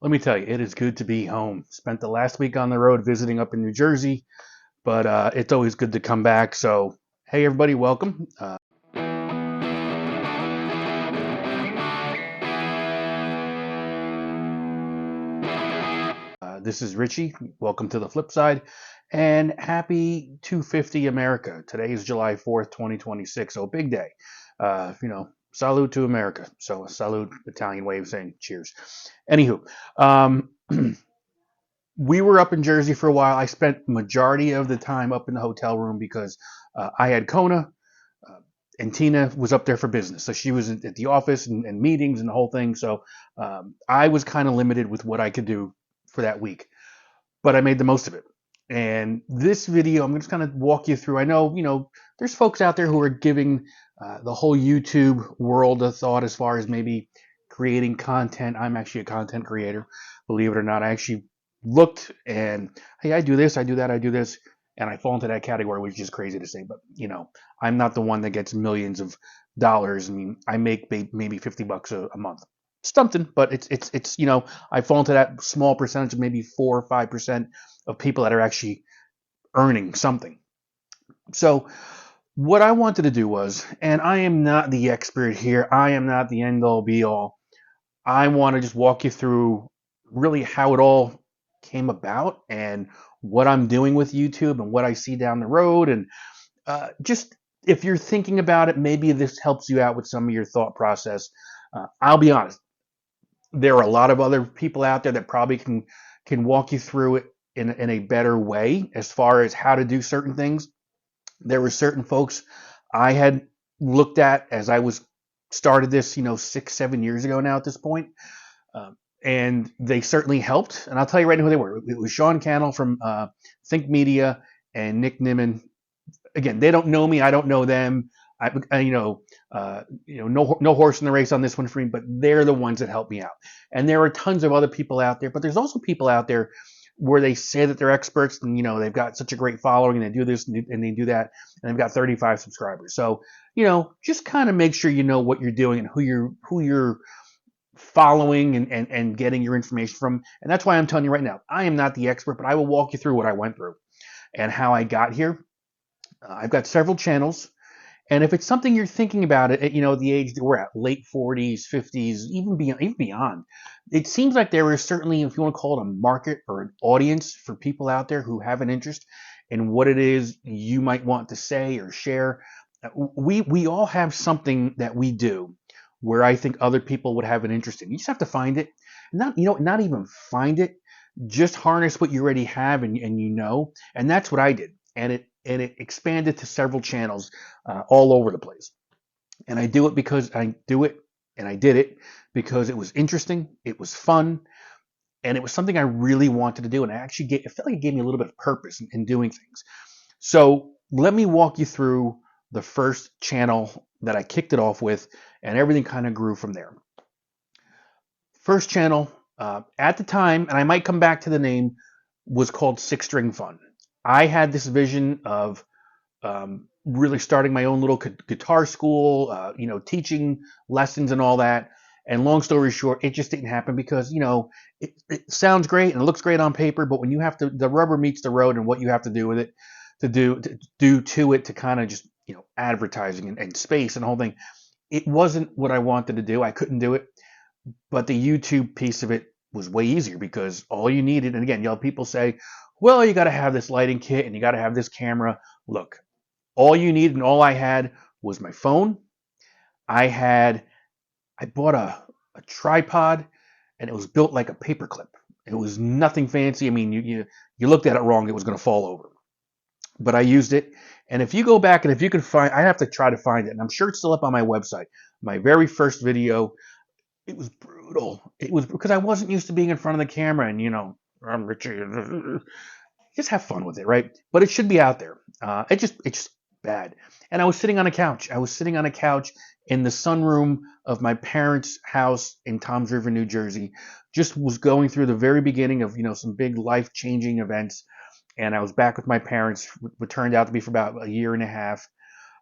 Let me tell you, it is good to be home. Spent the last week on the road visiting up in New Jersey, but it's always good to come back. So, hey, everybody, welcome. This is Richie. Welcome to the flip side, and happy 250 America. Today is July 4th, 2026. So, big day. Salute to America. So, salute, Italian way of saying cheers. Anywho, um, we were up in Jersey for a while. I spent majority of the time up in the hotel room because I had Kona, uh, and Tina was up there for business. So she was at the office and meetings and the whole thing. So I was kind of limited with what I could do for that week, but I made the most of it. And this video, I'm just kind of walk you through. I know, there's folks out there who are giving the whole YouTube world a thought as far as maybe creating content. I'm actually a content creator, believe it or not. I actually looked and, hey, I do this, I do that, I do this, and I fall into that category, which is crazy to say, but I'm not the one that gets millions of dollars. I mean, I make maybe $50 a month. Something, but it's I fall into that small percentage of maybe 4 or 5% of people that are actually earning something. So what I wanted to do was, and I am not the expert here, I am not the end all be all. I want to just walk you through really how it all came about and what I'm doing with YouTube and what I see down the road. And just if you're thinking about it, maybe this helps you out with some of your thought process. I'll be honest, there are a lot of other people out there that probably can walk you through it in a better way as far as how to do certain things. There were certain folks I had looked at as I was started this, 6, 7 years ago now at this point. And they certainly helped. And I'll tell you right now who they were. It was Sean Cannell from Think Media and Nick Nimmin. Again, they don't know me. I don't know them. No horse in the race on this one for me, but they're the ones that help me out. And there are tons of other people out there, but there's also people out there where they say that they're experts and they've got such a great following and they do this and they do that and they've got 35 subscribers. So just kind of make sure you know what you're doing and who you're following and getting your information from. And that's why I'm telling you right now, I am not the expert, but I will walk you through what I went through and how I got here. I've got several channels. And if it's something you're thinking about it, at the age that we're at, late 40s, 50s, even beyond, it seems like there is certainly, if you want to call it a market or an audience for people out there who have an interest in what it is you might want to say or share. We all have something that we do where I think other people would have an interest in. You just have to find it. Not even find it, just harness what you already have and and that's what I did. And it expanded to several channels all over the place. And I do it because I do it, and I did it because it was interesting, it was fun, and it was something I really wanted to do. And it felt like it gave me a little bit of purpose in doing things. So let me walk you through the first channel that I kicked it off with, and everything kind of grew from there. First channel at the time, and I might come back to the name, was called Six String Fun. I had this vision of really starting my own little guitar school, teaching lessons and all that. And long story short, it just didn't happen because, it sounds great and it looks great on paper, but when you have to, the rubber meets the road and what you have to do with it, to kind of just, advertising and space and the whole thing, it wasn't what I wanted to do. I couldn't do it. But the YouTube piece of it was way easier because all you needed, and again, people say, well, you got to have this lighting kit and you got to have this camera. Look, all you needed and all I had was my phone. I bought a tripod and it was built like a paperclip. It was nothing fancy. I mean, you looked at it wrong, it was going to fall over. But I used it. And if you go back and if you can find, I have to try to find it. And I'm sure it's still up on my website. My very first video, it was brutal. It was because I wasn't used to being in front of the camera and, I'm Richie. Just have fun with it, right? But it should be out there. It's just bad. And I was sitting on a couch. I was sitting on a couch in the sunroom of my parents' house in Toms River, New Jersey. Just was going through the very beginning of, some big life-changing events. And I was back with my parents, what turned out to be for about a year and a half.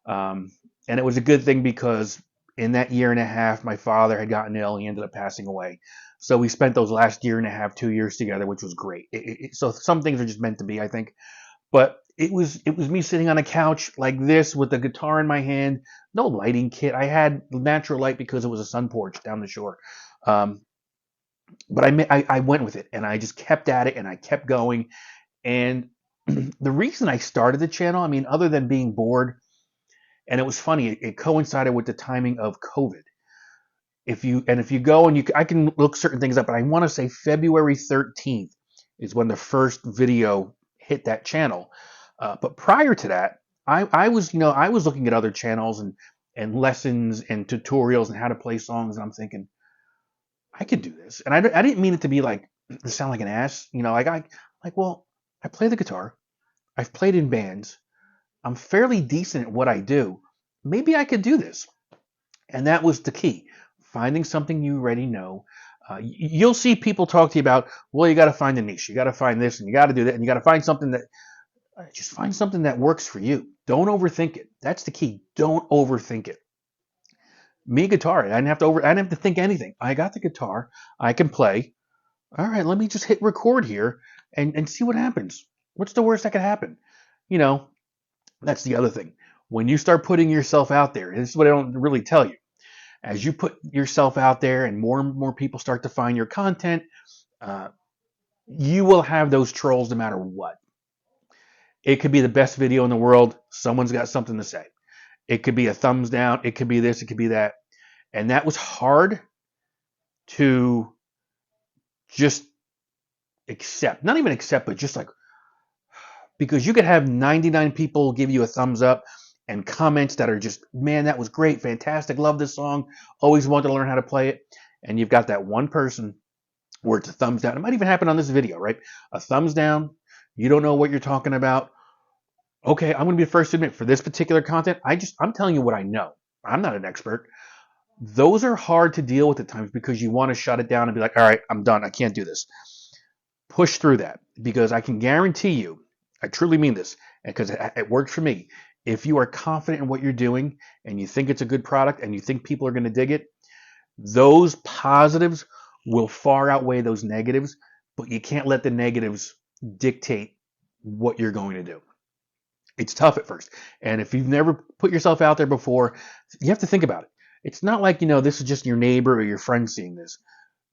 And it was a good thing because in that year and a half, my father had gotten ill. He ended up passing away. So we spent those last year and a half, 2 years together, which was great. So some things are just meant to be, I think. But it was me sitting on a couch like this with the guitar in my hand, no lighting kit. I had natural light because it was a sun porch down the shore. Um, but I went with it, and I just kept at it, and I kept going. And the reason I started the channel, I mean, other than being bored, and it was funny, it coincided with the timing of COVID. If you go and I can look certain things up, but I want to say February 13th is when the first video hit that channel. But prior to that, I was looking at other channels and lessons and tutorials and how to play songs, and I'm thinking I could do this. And I didn't mean it to be like to sound like an ass, well, I play the guitar. I've played in bands. I'm fairly decent at what I do. Maybe I could do this. And that was the key. Finding something you already know. You'll see people talk to you about, well, you got to find a niche. You got to find this and you got to do that. And you got to find something just find something that works for you. Don't overthink it. That's the key. Don't overthink it. Me, guitar, I didn't have to think anything. I got the guitar. I can play. All right, let me just hit record here and see what happens. What's the worst that could happen? You know, that's the other thing. When you start putting yourself out there, and this is what I don't really tell you. As you put yourself out there and more people start to find your content, you will have those trolls no matter what. It could be the best video in the world. Someone's got something to say. It could be a thumbs down. It could be this. It could be that. And that was hard to just accept. Not even accept, but just like, because you could have 99 people give you a thumbs up and comments that are just, man, that was great, fantastic, love this song, always wanted to learn how to play it. And you've got that one person where it's a thumbs down. It might even happen on this video, right? A thumbs down. You don't know what you're talking about. Okay, I'm going to be the first to admit, for this particular content, I'm telling you what I know. I'm not an expert. Those are hard to deal with at times because you want to shut it down and be like, all right, I'm done. I can't do this. Push through that, because I can guarantee you, I truly mean this, because it worked for me. If you are confident in what you're doing and you think it's a good product and you think people are going to dig it, those positives will far outweigh those negatives, but you can't let the negatives dictate what you're going to do. It's tough at first. And if you've never put yourself out there before, you have to think about it. It's not like, this is just your neighbor or your friend seeing this.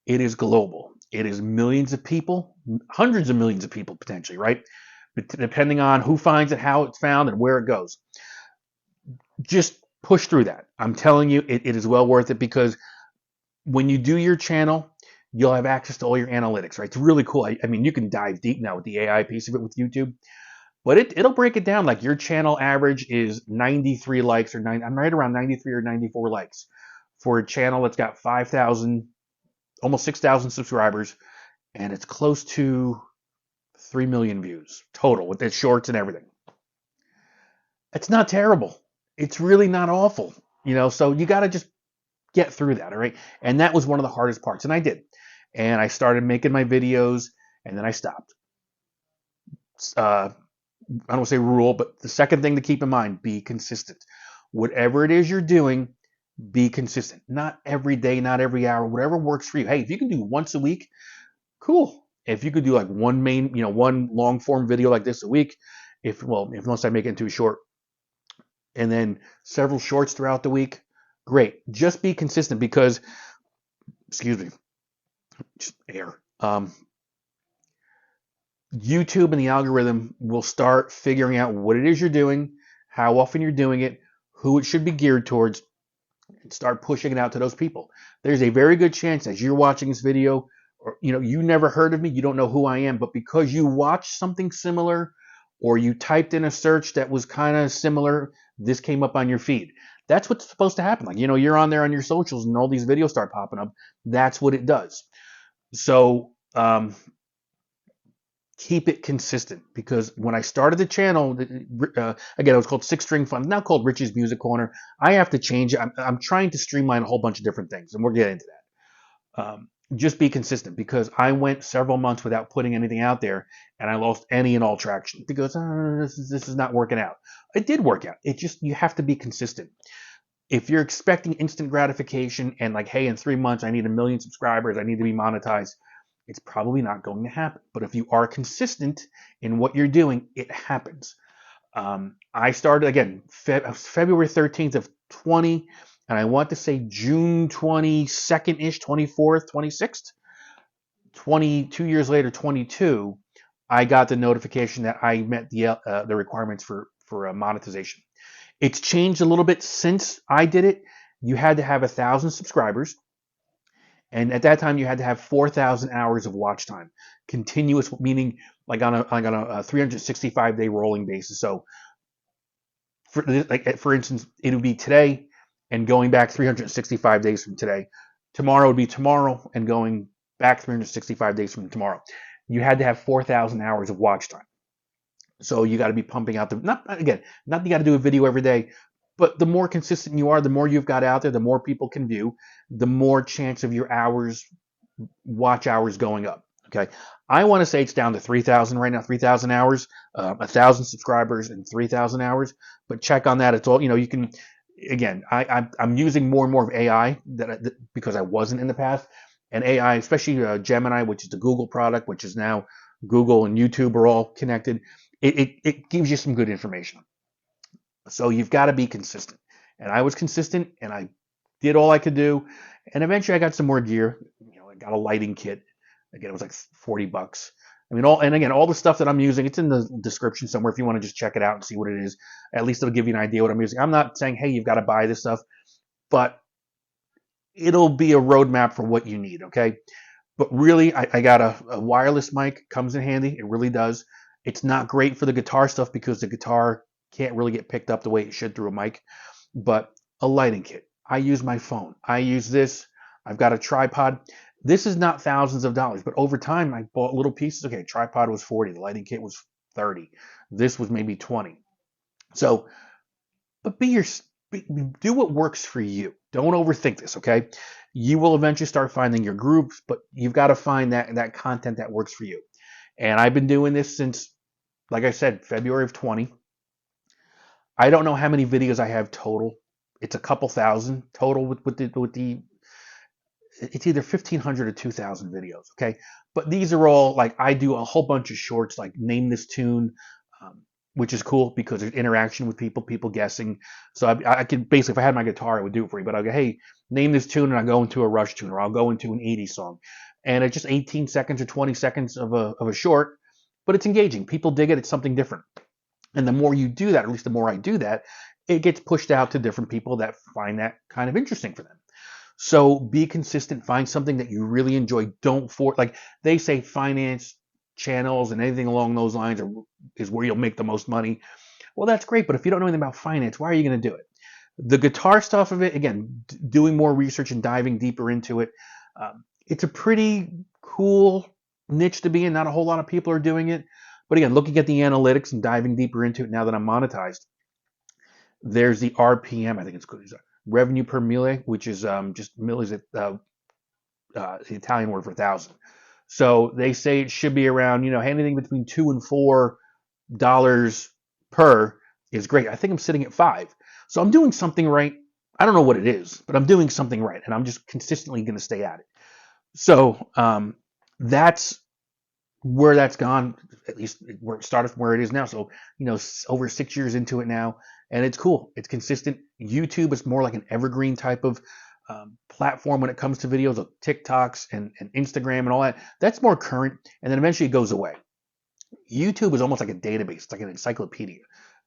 It is global. It is millions of people, hundreds of millions of people potentially, right? But depending on who finds it, how it's found, and where it goes. Just push through that. I'm telling you, it is well worth it, because when you do your channel, you'll have access to all your analytics, right? It's really cool. I mean, you can dive deep now with the AI piece of it with YouTube. But it'll break it down. Like, your channel average is 93 likes, I'm right around 93 or 94 likes for a channel that's got 5,000, almost 6,000 subscribers, and it's close to 3 million views total with its shorts and everything. It's not terrible. It's really not awful, so you got to just get through that, all right? And that was one of the hardest parts, and I did. And I started making my videos, and then I stopped. I don't want to say rule, but the second thing to keep in mind, be consistent. Whatever it is you're doing, be consistent. Not every day, not every hour, whatever works for you. Hey, if you can do once a week, cool. If you could do like one long form video like this a week, unless I make it into a short, and then several shorts throughout the week, great. Just be consistent, because, excuse me, just air. YouTube and the algorithm will start figuring out what it is you're doing, how often you're doing it, who it should be geared towards, and start pushing it out to those people. There's a very good chance as you're watching this video, or you never heard of me, you don't know who I am, but because you watched something similar, or you typed in a search that was kind of similar, this came up on your feed. That's what's supposed to happen. Like, you're on there on your socials and all these videos start popping up. That's what it does. So, keep it consistent, because when I started the channel, again, it was called Six String Fun, now called Richie's Music Corner. I have to change it. I'm trying to streamline a whole bunch of different things, and we're getting into that. Just be consistent, because I went several months without putting anything out there, and I lost any and all traction because this is not working out. It did work out. You have to be consistent. If you're expecting instant gratification and like, hey, in 3 months I need 1 million subscribers, I need to be monetized, it's probably not going to happen. But if you are consistent in what you're doing, it happens. I started again February 13th of 20, and I want to say June 22nd ish, 24th, 26th, 22 years later, 22. I got the notification that I met the requirements for monetization. It's changed a little bit since I did it. You had to have 1,000 subscribers, and at that time you had to have 4,000 hours of watch time, continuous, meaning like on a 365-day rolling basis. So, for instance, it would be today and going back 365 days from today. Tomorrow would be tomorrow and going back 365 days from tomorrow. You had to have 4,000 hours of watch time. So you got to be pumping out not that you got to do a video every day, but the more consistent you are, the more you've got out there, the more people can view, the more chance of your watch hours going up. Okay. I want to say it's down to 3,000 right now, 3,000 hours, 1,000 subscribers and 3,000 hours, but check on that. It's all, you can, again, I'm using more and more of AI because I wasn't in the past, and AI, especially Gemini, which is the Google product, which is now Google and YouTube are all connected. It gives you some good information. So you've got to be consistent. And I was consistent, and I did all I could do. And eventually I got some more gear. I got a lighting kit. Again, it was like $40. I mean, all the stuff that I'm using, it's in the description somewhere if you want to just check it out and see what it is. At least it'll give you an idea what I'm using. I'm not saying, hey, you've got to buy this stuff, but it'll be a roadmap for what you need, okay? But really, I got a wireless mic, comes in handy. It really does. It's not great for the guitar stuff because the guitar can't really get picked up the way it should through a mic, but a lighting kit. I use my phone. I use this. I've got a tripod. This is not thousands of dollars, but over time I bought little pieces. Okay, tripod was 40. The lighting kit was 30. This was maybe 20. So, but do what works for you. Don't overthink this, okay? You will eventually start finding your groups, but you've got to find that content that works for you. And I've been doing this since, like I said, February of 20. I don't know how many videos I have total. It's a couple thousand total with the it's either 1,500 or 2,000 videos, okay? But these are all, like, I do a whole bunch of shorts, like name this tune, which is cool because there's interaction with people guessing. So I could basically, if I had my guitar, I would do it for you. But I'll go, hey, name this tune, and I'll go into a Rush tune, or I'll go into an 80s song. And it's just 18 seconds or 20 seconds of a short, but it's engaging. People dig it. It's something different. And the more you do that, or at least the more I do that, it gets pushed out to different people that find that kind of interesting for them. So be consistent. Find something that you really enjoy. Like they say, finance channels and anything along those lines is where you'll make the most money. Well, that's great, but if you don't know anything about finance, why are you going to do it? The guitar stuff of it, again, doing more research and diving deeper into it, it's a pretty cool niche to be in. Not a whole lot of people are doing it. But again, looking at the analytics and diving deeper into it now that I'm monetized, there's the RPM, I think it's called revenue per mille, which is just mille is the Italian word for 1,000. So they say it should be around, anything between $2 and $4 per is great. I think I'm sitting at 5. So I'm doing something right. I don't know what it is, but I'm doing something right, and I'm just consistently going to stay at it. So that's where that's gone, at least where it started from where it is now. So, over 6 years into it now, and it's cool. It's consistent. YouTube is more like an evergreen type of platform when it comes to videos of TikToks and Instagram and all that. That's more current, and then eventually it goes away. YouTube is almost like a database. It's like an encyclopedia.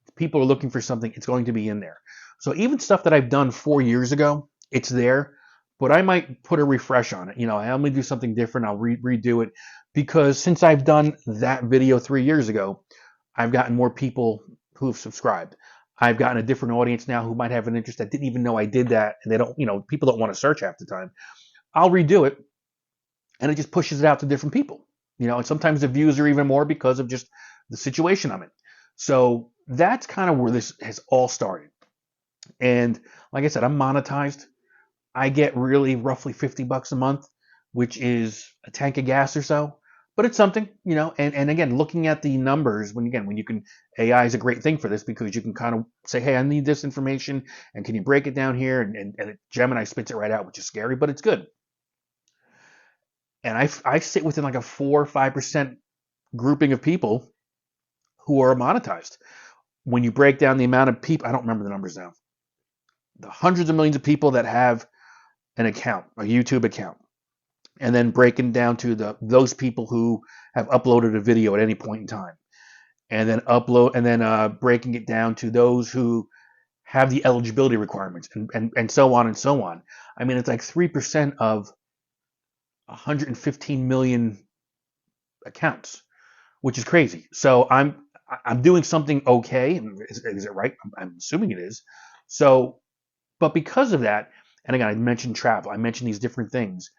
If people are looking for something, it's going to be in there. So even stuff that I've done 4 years ago, it's there, but I might put a refresh on it. I'm going to do something different. I'll redo it, because since I've done that video 3 years ago, I've gotten more people who have subscribed. I've gotten a different audience now who might have an interest that didn't even know I did that, and they don't, people don't want to search half the time. I'll redo it, and it just pushes it out to different people. And sometimes the views are even more because of just the situation I'm in. So that's kind of where this has all started. And like I said, I'm monetized. I get really roughly $50 a month, which is a tank of gas or so. but it's something, and again, looking at the numbers when you can, AI is a great thing for this because you can kind of say, hey, I need this information, and can you break it down here? And Gemini spits it right out, which is scary, but it's good. And I sit within like a 4 or 5% grouping of people who are monetized. When you break down the amount of people, I don't remember the numbers now, the hundreds of millions of people that have an account, a YouTube account, and then breaking down to those people who have uploaded a video at any point in time, and then breaking it down to those who have the eligibility requirements, and so on and so on. I mean, it's like 3% of 115 million accounts, which is crazy. So I'm doing something okay. Is it right? I'm assuming it is. So, but because of that, and again, I mentioned travel, I mentioned these different things.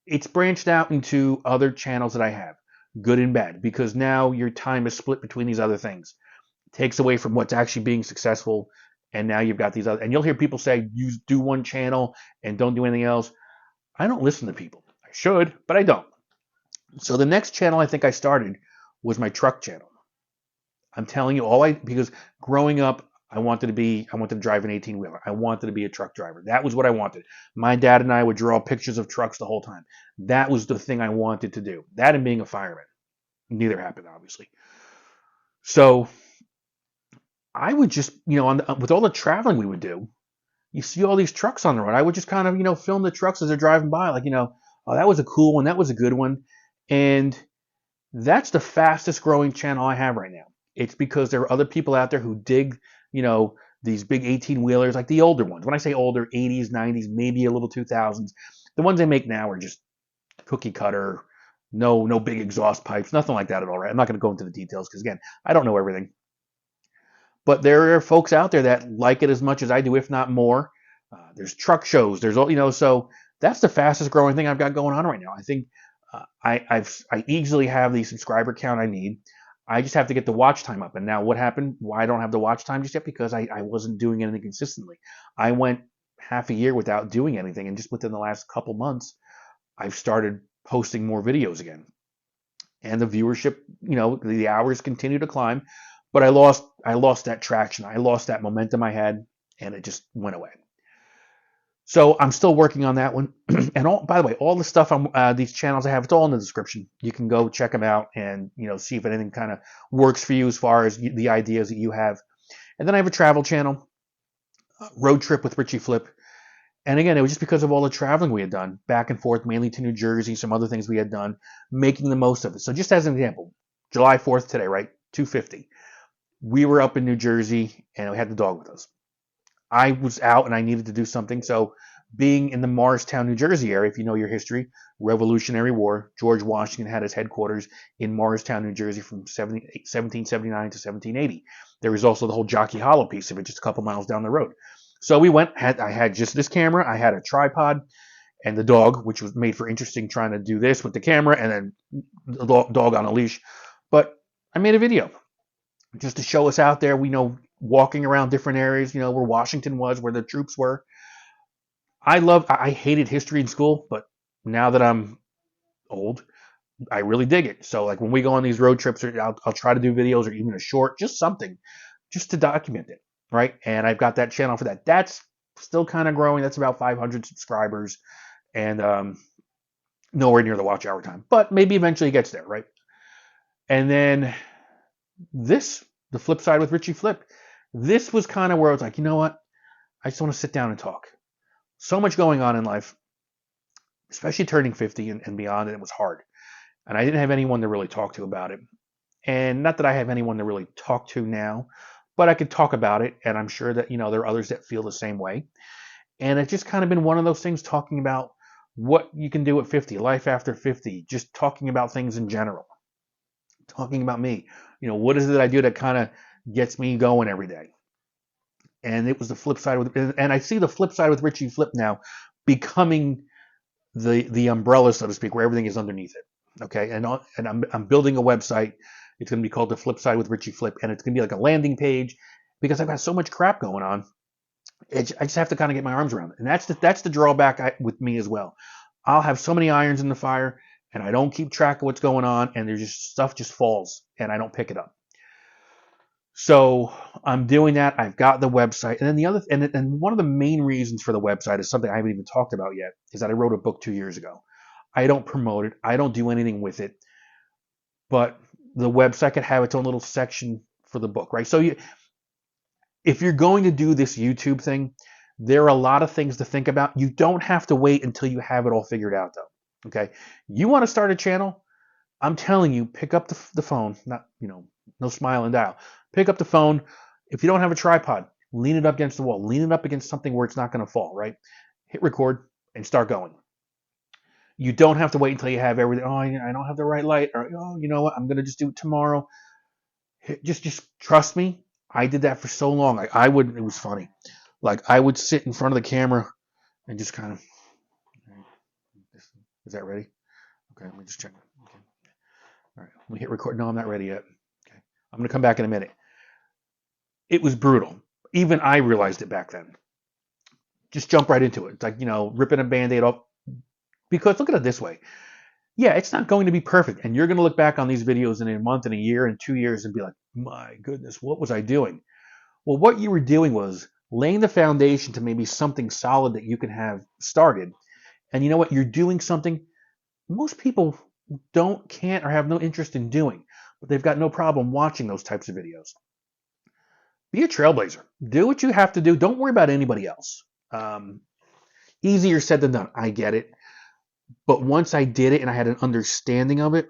It's branched out into other channels that I have, good and bad, because now your time is split between these other things. It takes away from what's actually being successful, and now you've got these other. And you'll hear people say, "You do one channel and don't do anything else." I don't listen to people. I should, but I don't. So the next channel I think I started was my truck channel. I'm telling you, because growing up, I wanted to drive an 18-wheeler. I wanted to be a truck driver. That was what I wanted. My dad and I would draw pictures of trucks the whole time. That was the thing I wanted to do. That and being a fireman. Neither happened, obviously. So I would just, with all the traveling we would do, you see all these trucks on the road. I would just kind of, film the trucks as they're driving by, like, oh, that was a cool one. That was a good one. And that's the fastest growing channel I have right now. It's because there are other people out there who dig, these big 18-wheelers, like the older ones. When I say older, 80s, 90s, maybe a little 2000s. The ones they make now are just cookie cutter, no big exhaust pipes, nothing like that at all, right? I'm not going to go into the details because, again, I don't know everything. But there are folks out there that like it as much as I do, if not more. There's truck shows. There's all, so that's the fastest growing thing I've got going on right now. I think I easily have the subscriber count I need. I just have to get the watch time up. And now what happened? Why I don't have the watch time just yet? Because I wasn't doing anything consistently. I went half a year without doing anything. And just within the last couple months, I've started posting more videos again. And the viewership, the hours continue to climb. But I lost that traction. I lost that momentum I had, and it just went away. So I'm still working on that one. And by the way, all the stuff on these channels I have, it's all in the description. You can go check them out and, see if anything kind of works for you as far as the ideas that you have. And then I have a travel channel, Road Trip with Richie Flip. And again, it was just because of all the traveling we had done back and forth, mainly to New Jersey, some other things we had done, making the most of it. So just as an example, July 4th today, right? 2:50. We were up in New Jersey and we had the dog with us. I was out and I needed to do something. So being in the Morristown, New Jersey area, if you know your history, Revolutionary War, George Washington had his headquarters in Morristown, New Jersey from 1779 to 1780. There was also the whole Jockey Hollow piece of it, just a couple miles down the road. So we went, I had just this camera, I had a tripod, and the dog, which was made for interesting, trying to do this with the camera, and then the dog on a leash. But I made a video just to show us out there, walking around different areas, where Washington was, where the troops were. I hated history in school, but now that I'm old, I really dig it. So like when we go on these road trips, I'll try to do videos or even a short, just something, just to document it, right? And I've got that channel for that. That's still kind of growing. That's about 500 subscribers, and nowhere near the watch hour time, but maybe eventually it gets there, right? And then the flip side with Richie Flip, this was kind of where I was like, you know what? I just want to sit down and talk. So much going on in life, especially turning 50 and beyond, and it was hard. And I didn't have anyone to really talk to about it. And not that I have anyone to really talk to now, but I could talk about it. And I'm sure that, there are others that feel the same way. And it's just kind of been one of those things, talking about what you can do at 50, life after 50, just talking about things in general, talking about me. What is it I do that kind of gets me going every day? And it was the flip side and I see the flip side with Richie Flip now becoming the umbrella, so to speak, where everything is underneath it. Okay, and I'm building a website. It's going to be called The Flip Side with Richie Flip, and it's going to be like a landing page because I've got so much crap going on. I just have to kind of get my arms around it, and that's the drawback with me as well. I'll have so many irons in the fire, and I don't keep track of what's going on, and there's just stuff just falls and I don't pick it up. So I'm doing that. I've got the website, and then the other, and one of the main reasons for the website is something I haven't even talked about yet, is that I wrote a book 2 years ago. I don't promote it. I don't do anything with it, but the website could have its own little section for the book, right? So if you're going to do this YouTube thing, there are a lot of things to think about. You don't have to wait until you have it all figured out, though. Okay, you want to start a channel? I'm telling you, pick up the phone. Not, no smile and dial. Pick up the phone. If you don't have a tripod, lean it up against the wall. Lean it up against something where it's not going to fall. Right? Hit record and start going. You don't have to wait until you have everything. Oh, I don't have the right light. Or, oh, you know what? I'm going to just do it tomorrow. Just trust me. I did that for so long. I would. It was funny. Like, I would sit in front of the camera and just kind of. Is that ready? Okay, let me just check. Okay. All right, let me hit record. No, I'm not ready yet. Okay, I'm going to come back in a minute. It was brutal. Even I realized it back then. Just jump right into it. It's like, ripping a Band-Aid off. Because look at it this way. Yeah, it's not going to be perfect. And you're going to look back on these videos in a month and a year and 2 years and be like, my goodness, what was I doing? Well, what you were doing was laying the foundation to maybe something solid that you can have started. And you know what? You're doing something most people can't, or have no interest in doing, but they've got no problem watching those types of videos. Be a trailblazer. Do what you have to do. Don't worry about anybody else. Easier said than done. I get it. But once I did it and I had an understanding of it,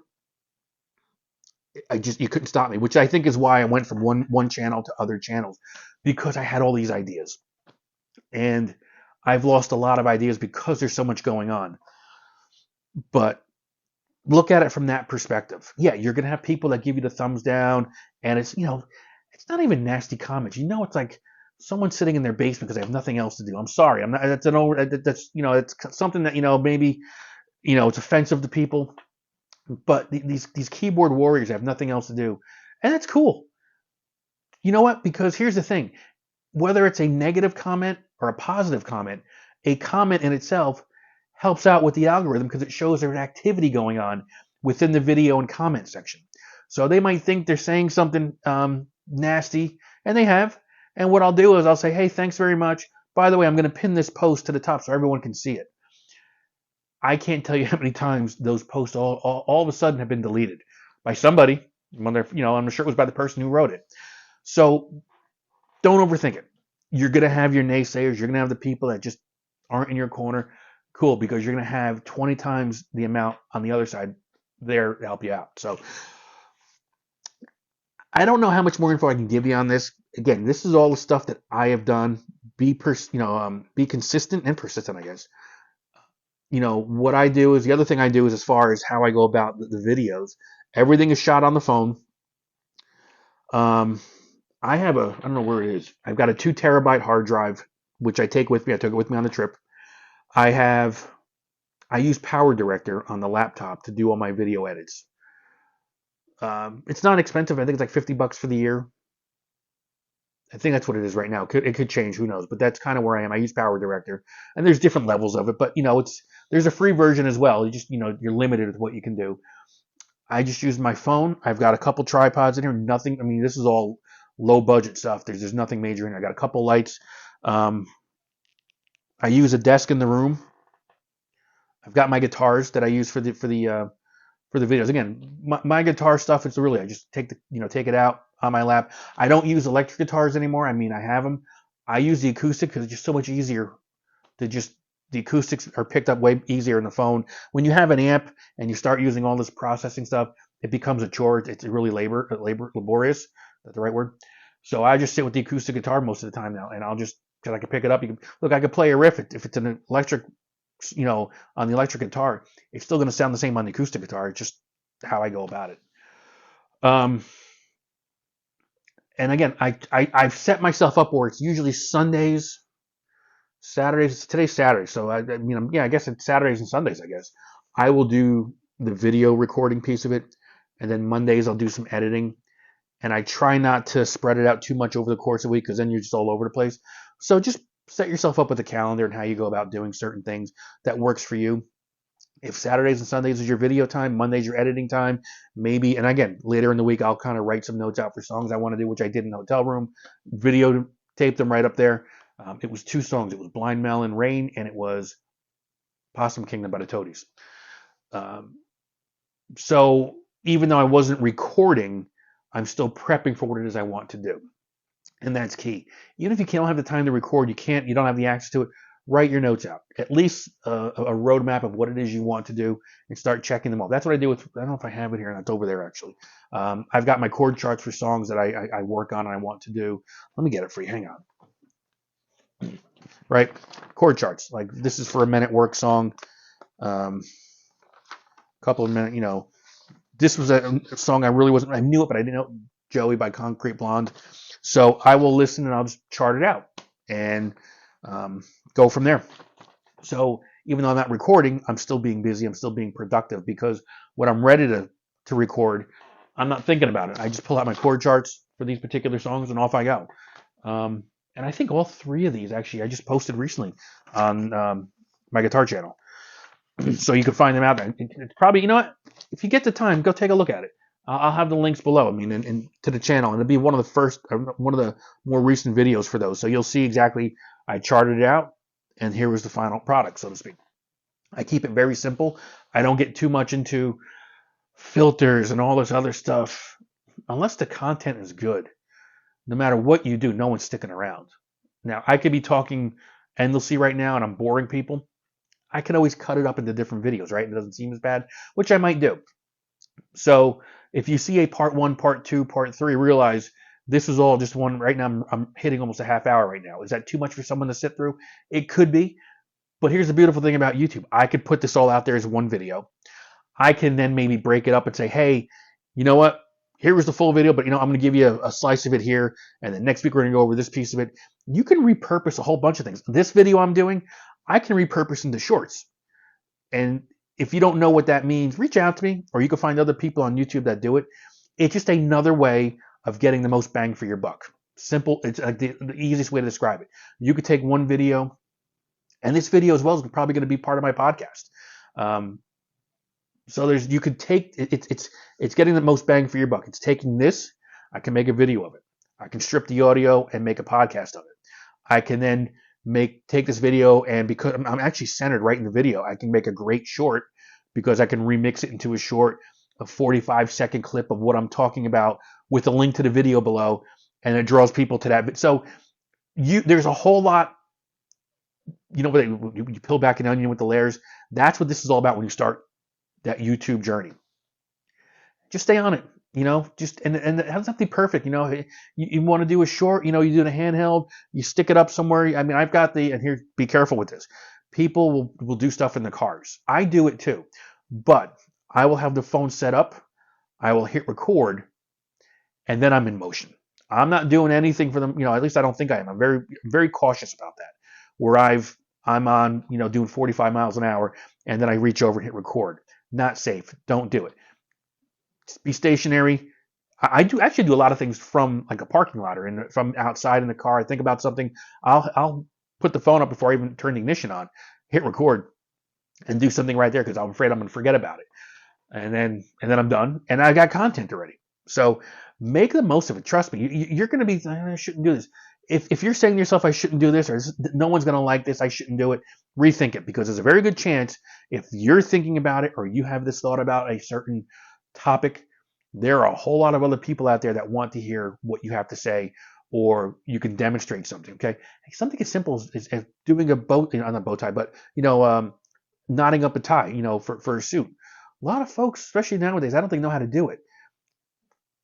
you couldn't stop me, which I think is why I went from one channel to other channels, because I had all these ideas. And I've lost a lot of ideas because there's so much going on. But look at it from that perspective. Yeah, you're going to have people that give you the thumbs down, and it's not even nasty comments. It's like someone sitting in their basement because they have nothing else to do. I'm sorry. I'm not. That's it's something that maybe it's offensive to people. But these keyboard warriors have nothing else to do, and that's cool. You know what? Because here's the thing: whether it's a negative comment or a positive comment, a comment in itself helps out with the algorithm because it shows there's activity going on within the video and comment section. So they might think they're saying something nasty, and they have. And what I'll do is I'll say, hey, thanks very much. By the way, I'm going to pin this post to the top so everyone can see it. I can't tell you how many times those posts all of a sudden have been deleted by somebody. When they're, I'm sure it was by the person who wrote it. So don't overthink it. You're going to have your naysayers. You're going to have the people that just aren't in your corner. Cool, because you're going to have 20 times the amount on the other side there to help you out. So I don't know how much more info I can give you on this. Again, this is all the stuff that I have done. Be consistent and persistent, I guess. What I do is, the other thing I do is, as far as how I go about the videos, everything is shot on the phone. I don't know where it is. I've got a 2 terabyte hard drive, which I take with me. I took it with me on the trip. I use Power Director on the laptop to do all my video edits. It's not expensive. I think it's like $50 for the year. I think that's what it is right now. It could change, who knows? But that's kind of where I am. I use Power Director, and there's different levels of it. But there's a free version as well. You're limited with what you can do. I just use my phone. I've got a couple tripods in here. Nothing. I mean, this is all low budget stuff. There's nothing major in here. I got a couple lights. I use a desk in the room. I've got my guitars that I use for the videos. Again, my guitar stuff, I just take it out on my lap. I don't use electric guitars anymore. I mean, I have them. I use the acoustic because it's just so much easier the acoustics are picked up way easier in the phone. When you have an amp and you start using all this processing stuff, it becomes a chore. It's really laborious. Is that the right word? So I just sit with the acoustic guitar most of the time now, and because I can pick it up. I could play a riff if it's an electric, on the electric guitar. It's still going to sound the same on the acoustic guitar. It's just how I go about it. And again, I've set myself up where it's usually Sundays, Saturdays. Today's Saturday, so I guess it's Saturdays and Sundays. I guess I will do the video recording piece of it, and then Mondays I'll do some editing. And I try not to spread it out too much over the course of the week, because then you're just all over the place. So just set yourself up with a calendar and how you go about doing certain things that works for you. If Saturdays and Sundays is your video time, Mondays your editing time, maybe, and again, later in the week, I'll kind of write some notes out for songs I want to do, which I did in the hotel room, video tape them right up there. It was 2 songs. It was Blind Melon, Rain, and it was Possum Kingdom by the Toadies. So even though I wasn't recording, I'm still prepping for what it is I want to do. And that's key. Even if you can't have the time to record, you don't have the access to it, write your notes out. At least a roadmap of what it is you want to do and start checking them off. That's what I do with, I don't know if I have it here, and it's over there actually. I've got my chord charts for songs that I work on and I want to do. Let me get it for you. Hang on. Right? Chord charts. Like this is for a Men at Work song. Couple of minutes, this was a song I knew it, but I didn't know Joey by Concrete Blonde. So I will listen and I'll just chart it out and go from there. So even though I'm not recording, I'm still being busy. I'm still being productive because when I'm ready to record, I'm not thinking about it. I just pull out my chord charts for these particular songs and off I go. And I think all 3 of these actually I just posted recently on my guitar channel. So you can find them out there. It's probably, if you get the time, go take a look at it. I'll have the links below. And to the channel, and it'll be one of the more recent videos for those. So you'll see exactly. I charted it out, and here was the final product, so to speak. I keep it very simple. I don't get too much into filters and all this other stuff, unless the content is good. No matter what you do, no one's sticking around. Now I could be talking endlessly right now, and I'm boring people. I can always cut it up into different videos, right? It doesn't seem as bad, which I might do. So if you see a part 1, part 2, part 3, realize this is all just one. Right now, I'm hitting almost a half hour right now. Is that too much for someone to sit through? It could be. But here's the beautiful thing about YouTube. I could put this all out there as one video. I can then maybe break it up and say, hey, you know what? Here was the full video, but I'm going to give you a slice of it here. And then next week, we're going to go over this piece of it. You can repurpose a whole bunch of things. This video I'm doing, I can repurpose into shorts. And if you don't know what that means, reach out to me, or you can find other people on YouTube that do it. It's just another way of getting the most bang for your buck. Simple. It's like the easiest way to describe it. You could take one video, and this video as well is probably going to be part of my podcast. So you could take it's getting the most bang for your buck. It's taking this. I can make a video of it. I can strip the audio and make a podcast of it. I can then take this video, and because I'm actually centered right in the video, I can make a great short because I can remix it into a 45-second clip of what I'm talking about with a link to the video below, and it draws people to that. So there's a whole lot, you peel back an onion with the layers. That's what this is all about when you start that YouTube journey. Just stay on it. And it doesn't have to be perfect. You want to do a short, you do it a handheld, you stick it up somewhere. I've got and here, be careful with this. People will do stuff in the cars. I do it too, but I will have the phone set up. I will hit record, and then I'm in motion. I'm not doing anything for them. At least I don't think I am. I'm very, very cautious about that. Where I'm on, doing 45 miles an hour, and then I reach over and hit record. Not safe. Don't do it. Be stationary. I do actually do a lot of things from like a parking lot or from outside in the car. I think about something. I'll put the phone up before I even turn the ignition on, hit record, and do something right there because I'm afraid I'm going to forget about it. And then I'm done, and I got content already. So make the most of it. Trust me. You're going to be, I shouldn't do this. If you're saying to yourself, I shouldn't do this, or no one's going to like this, I shouldn't do it, rethink it, because there's a very good chance if you're thinking about it or you have this thought about a certain topic, there are a whole lot of other people out there that want to hear what you have to say, or you can demonstrate something. Okay, something as simple as doing a not a bow tie, but knotting up a tie, for a suit. A lot of folks, especially nowadays, I don't think know how to do it.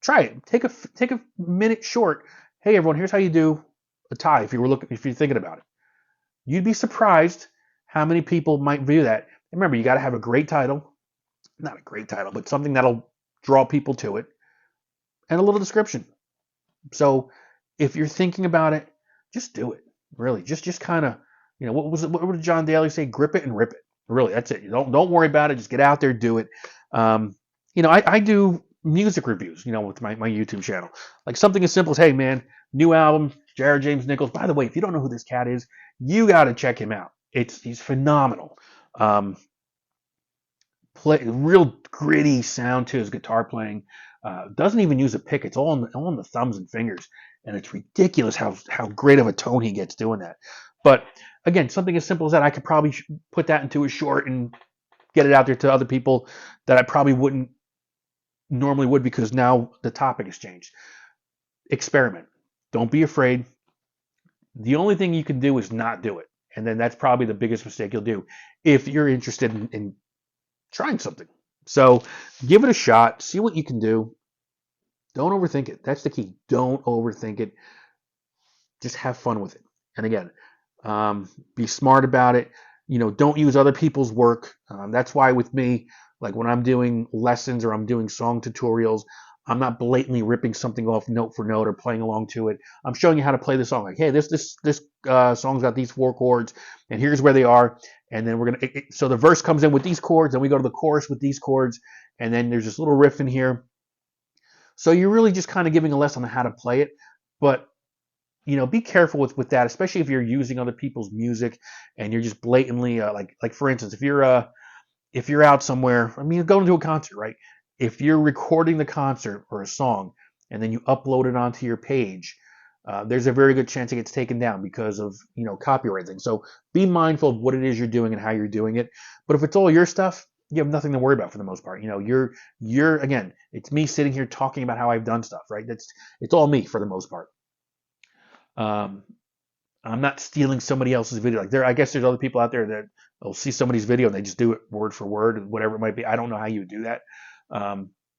Try it. Take a minute short. Hey everyone, here's how you do a tie. If you're thinking about it, you'd be surprised how many people might view that. Remember, you got to have a great title. Not a great title, but something that'll draw people to it, and a little description. So if you're thinking about it, just do it. Really, just kind of, what did John Daly say? Grip it and rip it. Really, that's it. Don't worry about it. Just get out there, do it. I do music reviews, with my YouTube channel. Like something as simple as, hey man, new album, Jared James Nichols. By the way, if you don't know who this cat is, you got to check him out. He's phenomenal. real gritty sound to his guitar playing. Doesn't even use a pick. It's all on the thumbs and fingers, and it's ridiculous how great of a tone he gets doing that. But again, something as simple as that, I could probably put that into a short and get it out there to other people that I probably wouldn't normally would, because now the topic has changed. Experiment. Don't be afraid. The only thing you can do is not do it. And then that's probably the biggest mistake you'll do if you're interested in trying something. So give it a shot. See what you can do. Don't overthink it. That's the key. Don't overthink it. Just have fun with it. And again, be smart about it. Don't use other people's work. That's why with me, like when I'm doing lessons or I'm doing song tutorials, I'm not blatantly ripping something off note for note or playing along to it. I'm showing you how to play the song. Like, hey, this song's got these 4 chords, and here's where they are. And then we're gonna. So the verse comes in with these chords, and we go to the chorus with these chords, and then there's this little riff in here. So you're really just kind of giving a lesson on how to play it, but be careful with that, especially if you're using other people's music and you're just blatantly like for instance, if you're out somewhere, I mean, you're going to a concert, right? If you're recording the concert or a song and then you upload it onto your page, there's a very good chance it gets taken down because of copyright things. So be mindful of what it is you're doing and how you're doing it. But if it's all your stuff, you have nothing to worry about for the most part. You're again, it's me sitting here talking about how I've done stuff, right? It's all me for the most part. I'm not stealing somebody else's video. I guess there's other people out there that will see somebody's video and they just do it word for word, whatever it might be. I don't know how you do that.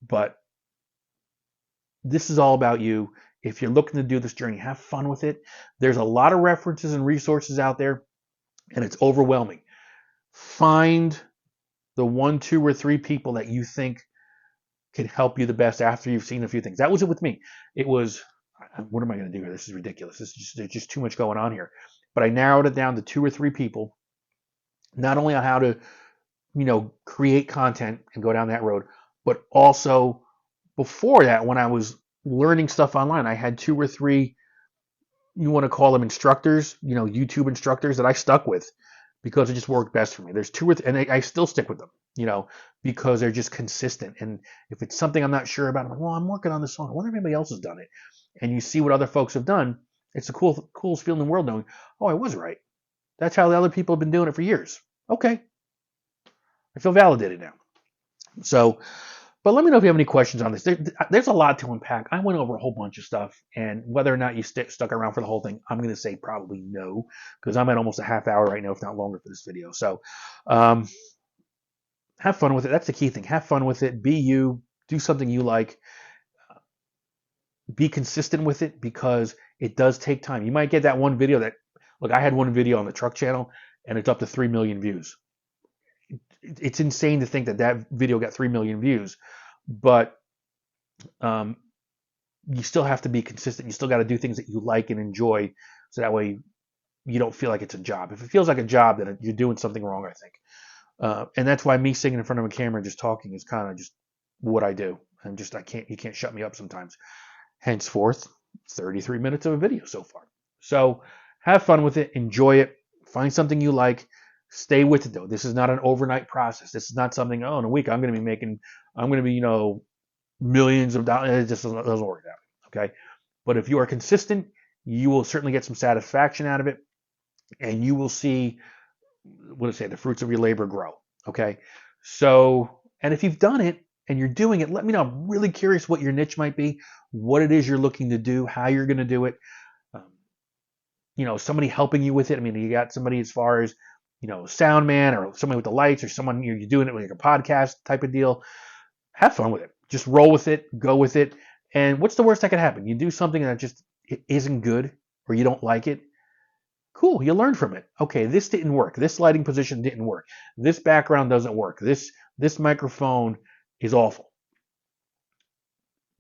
But this is all about you. If you're looking to do this journey, have fun with it. There's a lot of references and resources out there, and it's overwhelming. Find the 1, 2, or 3 people that you think can help you the best after you've seen a few things. That was it with me. It was, what am I going to do here? This is ridiculous. There's just too much going on here. But I narrowed it down to 2 or 3 people, not only on how to, create content and go down that road, but also before that, when I was learning stuff online, I had 2 or 3, you want to call them instructors, YouTube instructors that I stuck with because it just worked best for me. There's 2 or 3, and I still stick with them, because they're just consistent. And if it's something I'm not sure about, I'm like, well, I'm working on this song. I wonder if anybody else has done it. And you see what other folks have done. It's the coolest feeling in the world knowing, oh, I was right. That's how the other people have been doing it for years. Okay. I feel validated now. So, but let me know if you have any questions on this. There's a lot to unpack. I went over a whole bunch of stuff, and whether or not you stuck around for the whole thing, I'm going to say probably no, because I'm at almost a half hour right now, if not longer, for this video. So, have fun with it. That's the key thing. Have fun with it. Be you. Do something you like. Be consistent with it, because it does take time. You might get that one video that, look, I had one video on the truck channel, and it's up to 3 million views. It's insane to think that video got 3 million views, but you still have to be consistent. You still got to do things that you like and enjoy, so that way you don't feel like it's a job. If it feels like a job, then you're doing something wrong, I think. And that's why me sitting in front of a camera and just talking is kind of just what I do. And just you can't shut me up sometimes. Henceforth, 33 minutes of a video so far. So have fun with it. Enjoy it. Find something you like. Stay with it, though. This is not an overnight process. This is not something, in a week I'm going to be millions of dollars. It just doesn't work out. Okay. But if you are consistent, you will certainly get some satisfaction out of it, and you will see, the fruits of your labor grow. Okay. So, and if you've done it and you're doing it, let me know. I'm really curious what your niche might be, what it is you're looking to do, how you're going to do it. Somebody helping you with it. I mean, you got somebody as far as, sound man, or somebody with the lights, or someone you're doing it with, like a podcast type of deal. Have fun with it. Just roll with it, go with it. And what's the worst that could happen? You do something that just isn't good, or you don't like it. Cool, you learn from it. Okay, this didn't work. This lighting position didn't work. This background doesn't work. This microphone is awful.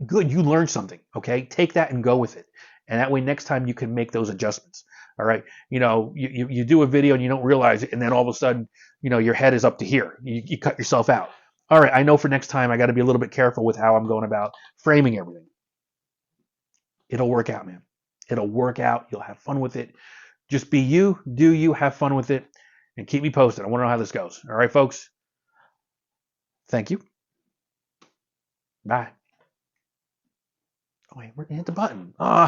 Good, you learned something. Okay, take that and go with it. And that way, next time you can make those adjustments. All right, you do a video and you don't realize it, and then all of a sudden, your head is up to here. You cut yourself out. All right, I know for next time I got to be a little bit careful with how I'm going about framing everything. It'll work out, man. It'll work out. You'll have fun with it. Just be you, do you, have fun with it, and keep me posted. I want to know how this goes. All right, folks? Thank you. Bye. Oh, wait, where did I hit the button? Ah.